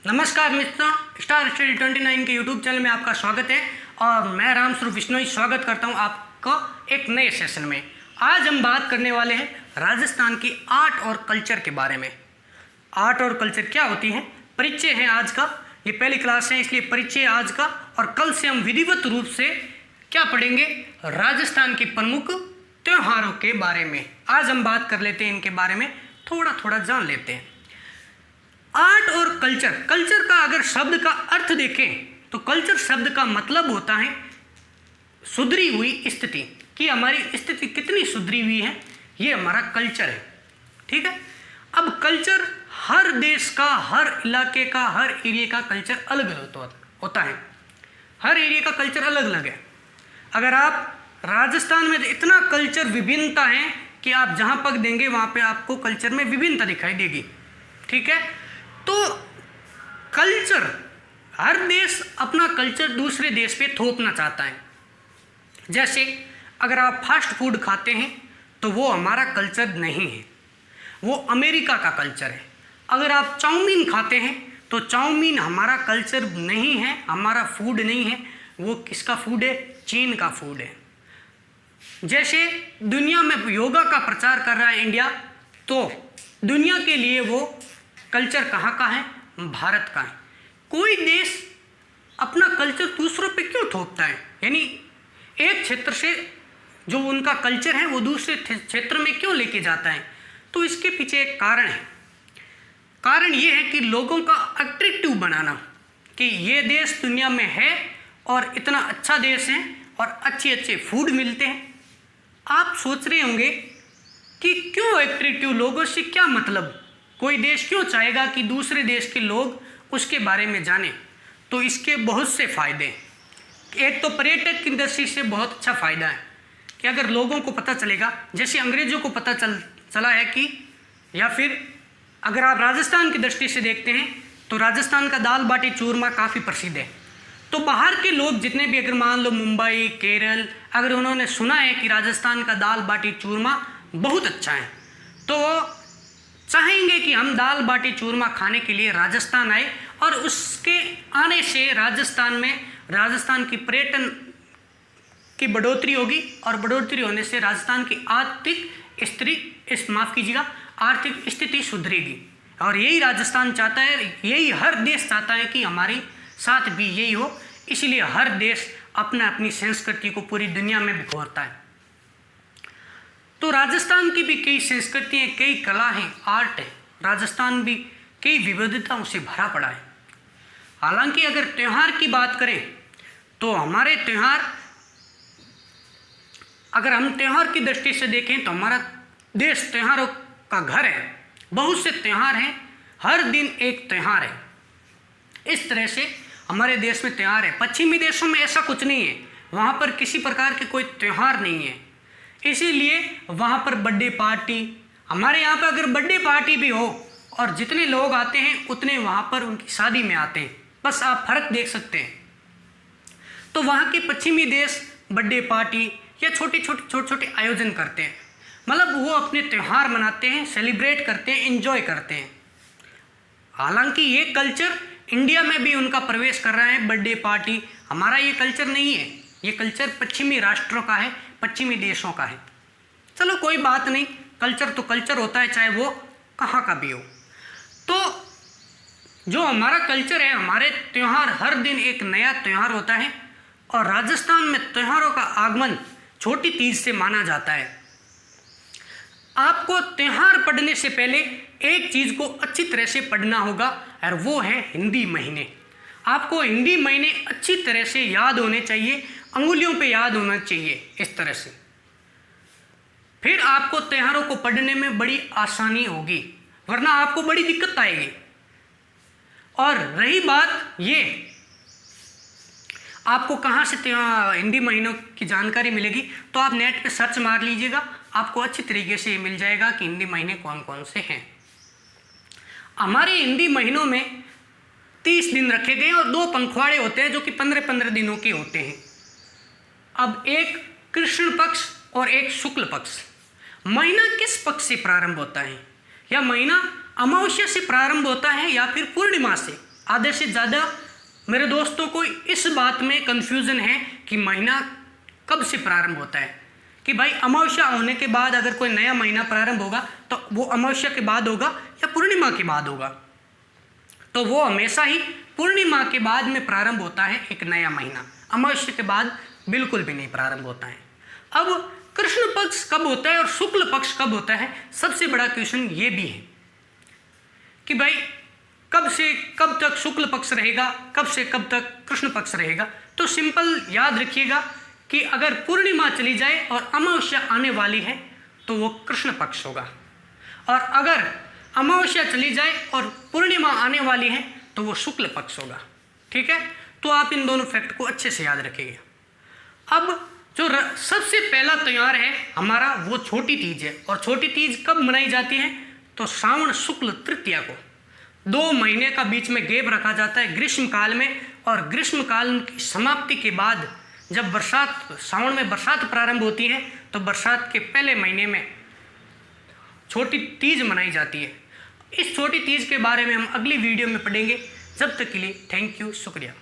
नमस्कार मित्रों, star study 29 के यूट्यूब चैनल में आपका स्वागत है और मैं रामस्वरूप बिश्नोई स्वागत करता हूं आपको एक नए सेशन में। आज हम बात करने वाले हैं राजस्थान की आर्ट और कल्चर के बारे में। आर्ट और कल्चर क्या होती है, परिचय है आज का। ये पहली क्लास है इसलिए परिचय आज का, और कल से हम विधिवत रूप से क्या पढ़ेंगे, राजस्थान के प्रमुख त्योहारों के बारे में। आज हम बात कर लेते हैं इनके बारे में, थोड़ा थोड़ा जान लेते हैं। आर्ट और कल्चर, कल्चर का अगर शब्द का अर्थ देखें तो कल्चर शब्द का मतलब होता है सुधरी हुई स्थिति, कि हमारी स्थिति कितनी सुधरी हुई है, ये हमारा कल्चर है। ठीक है। अब कल्चर हर देश का, हर इलाके का, हर एरिया का कल्चर अलग अलग होता है। हर एरिया का कल्चर अलग अलग है। अगर आप राजस्थान में, इतना कल्चर विभिन्नता है कि आप जहाँ पग देंगे वहाँ पे आपको कल्चर में विभिन्नता दिखाई देगी। ठीक है। तो कल्चर, हर देश अपना कल्चर दूसरे देश पे थोपना चाहता है। जैसे अगर आप फास्ट फूड खाते हैं तो वो हमारा कल्चर नहीं है, वो अमेरिका का कल्चर है। अगर आप चाउमीन खाते हैं तो चाउमीन हमारा कल्चर नहीं है, हमारा फूड नहीं है, वो किसका फूड है, चीन का फूड है। जैसे दुनिया में योगा का प्रचार कर रहा है इंडिया, तो दुनिया के लिए वो कल्चर कहाँ का है, भारत का है। कोई देश अपना कल्चर दूसरों पे क्यों थोपता है, यानी एक क्षेत्र से जो उनका कल्चर है वो दूसरे क्षेत्र में क्यों लेके जाता है, तो इसके पीछे एक कारण है। कारण ये है कि लोगों का अट्रैक्टिव बनाना, कि ये देश दुनिया में है और इतना अच्छा देश है और अच्छे अच्छे फूड मिलते हैं। आप सोच रहे होंगे कि क्यों अट्रैक्टिव, लोगों से क्या मतलब, कोई देश क्यों चाहेगा कि दूसरे देश के लोग उसके बारे में जानें। तो इसके बहुत से फ़ायदे हैं। एक तो पर्यटक की दृष्टि से बहुत अच्छा फ़ायदा है कि अगर लोगों को पता चलेगा, जैसे अंग्रेज़ों को पता चला है कि, या फिर अगर आप राजस्थान की दृष्टि से देखते हैं तो राजस्थान का दाल बाटी चूरमा काफ़ी प्रसिद्ध है। तो बाहर के लोग जितने भी, अगर मान लो मुंबई, केरल, अगर उन्होंने सुना है कि राजस्थान का दाल बाटी चूरमा बहुत अच्छा है, तो चाहेंगे कि हम दाल बाटी चूरमा खाने के लिए राजस्थान आए। और उसके आने से राजस्थान की पर्यटन की बढ़ोतरी होगी, और बढ़ोतरी होने से राजस्थान की आर्थिक स्थिति सुधरेगी। और यही राजस्थान चाहता है, यही हर देश चाहता है कि हमारे साथ भी यही हो। इसलिए हर देश अपना अपनी संस्कृति को पूरी दुनिया में बिखोरता है। तो राजस्थान की भी कई संस्कृतियाँ, कई कला हैं, आर्ट है। राजस्थान भी कई विविधताओं से भरा पड़ा है। हालांकि अगर त्यौहार की बात करें तो हमारे त्यौहार, अगर हम त्यौहार की दृष्टि से देखें तो हमारा देश त्योहारों का घर है। बहुत से त्यौहार हैं, हर दिन एक त्यौहार है। इस तरह से हमारे देश में त्यौहार है। पश्चिमी देशों में ऐसा कुछ नहीं है, वहाँ पर किसी प्रकार के कोई त्यौहार नहीं है। इसीलिए वहाँ पर बर्थडे पार्टी, हमारे यहाँ पर अगर बर्थडे पार्टी भी हो और जितने लोग आते हैं उतने वहाँ पर उनकी शादी में आते हैं, बस आप फर्क देख सकते हैं। तो वहाँ के पश्चिमी देश बर्थडे पार्टी या छोटे छोटे आयोजन करते हैं, मतलब वो अपने त्यौहार मनाते हैं, सेलिब्रेट करते हैं, एंजॉय करते हैं। हालांकि ये कल्चर इंडिया में भी उनका प्रवेश कर रहा है, बर्थडे पार्टी। हमारा ये कल्चर नहीं है, ये कल्चर पश्चिमी राष्ट्रों का है, पश्चिमी देशों का है। चलो कोई बात नहीं, कल्चर तो कल्चर होता है, चाहे वो कहाँ का भी हो। तो जो हमारा कल्चर है, हमारे त्यौहार, हर दिन एक नया त्यौहार होता है। और राजस्थान में त्योहारों का आगमन छोटी तीज से माना जाता है। आपको त्यौहार पढ़ने से पहले एक चीज़ को अच्छी तरह से पढ़ना होगा, और वो है हिंदी महीने। आपको हिंदी महीने अच्छी तरह से याद होने चाहिए, अंगुलियों पे याद होना चाहिए इस तरह से। फिर आपको त्योहारों को पढ़ने में बड़ी आसानी होगी, वरना आपको बड़ी दिक्कत आएगी। और रही बात ये, आपको कहाँ से हिंदी महीनों की जानकारी मिलेगी, तो आप नेट पे सर्च मार लीजिएगा, आपको अच्छी तरीके से मिल जाएगा कि हिंदी महीने कौन कौन से हैं। हमारे हिंदी महीनों में 30 दिन रखे गए और 2 पंखवाड़े होते हैं जो कि 15-15 दिनों के होते हैं। अब एक कृष्ण पक्ष और एक शुक्ल पक्ष। महीना किस पक्ष से प्रारंभ होता है, या महीना अमावस्या से प्रारंभ होता है या फिर पूर्णिमा से, आधे से ज़्यादा मेरे दोस्तों को इस बात में कन्फ्यूज़न है कि महीना कब से प्रारंभ होता है, कि भाई अमावस्या होने के बाद अगर कोई नया महीना प्रारंभ होगा तो वो अमावस्या के बाद होगा या पूर्णिमा के बाद होगा। तो वो हमेशा ही पूर्णिमा के बाद में प्रारंभ होता है एक नया महीना, अमावस्या के बाद बिल्कुल भी नहीं प्रारंभ होता है। अब कृष्ण पक्ष कब होता है और शुक्ल पक्ष कब होता है, सबसे बड़ा क्वेश्चन ये भी है कि भाई कब से कब तक शुक्ल पक्ष रहेगा, कब से कब तक कृष्ण पक्ष रहेगा। तो सिंपल याद रखिएगा कि अगर पूर्णिमा चली जाए और अमावस्या आने वाली है तो वो कृष्ण पक्ष होगा, और अगर अमावस्या चली जाए और पूर्णिमा आने वाली है तो वो शुक्ल पक्ष होगा। ठीक है, तो आप इन दोनों फैक्ट को अच्छे से याद रखिएगा। अब जो सबसे पहला त्यौहार है हमारा वो छोटी तीज है, और छोटी तीज कब मनाई जाती है, तो श्रावण शुक्ल तृतीया को। 2 महीने का बीच में गैप रखा जाता है ग्रीष्म काल में, और ग्रीष्म काल की समाप्ति के बाद जब बरसात, सावन में बरसात प्रारंभ होती है तो बरसात के पहले महीने में छोटी तीज मनाई जाती है। इस छोटी तीज के बारे में हम अगली वीडियो में पढ़ेंगे। जब तक के लिए थैंक यू, शुक्रिया।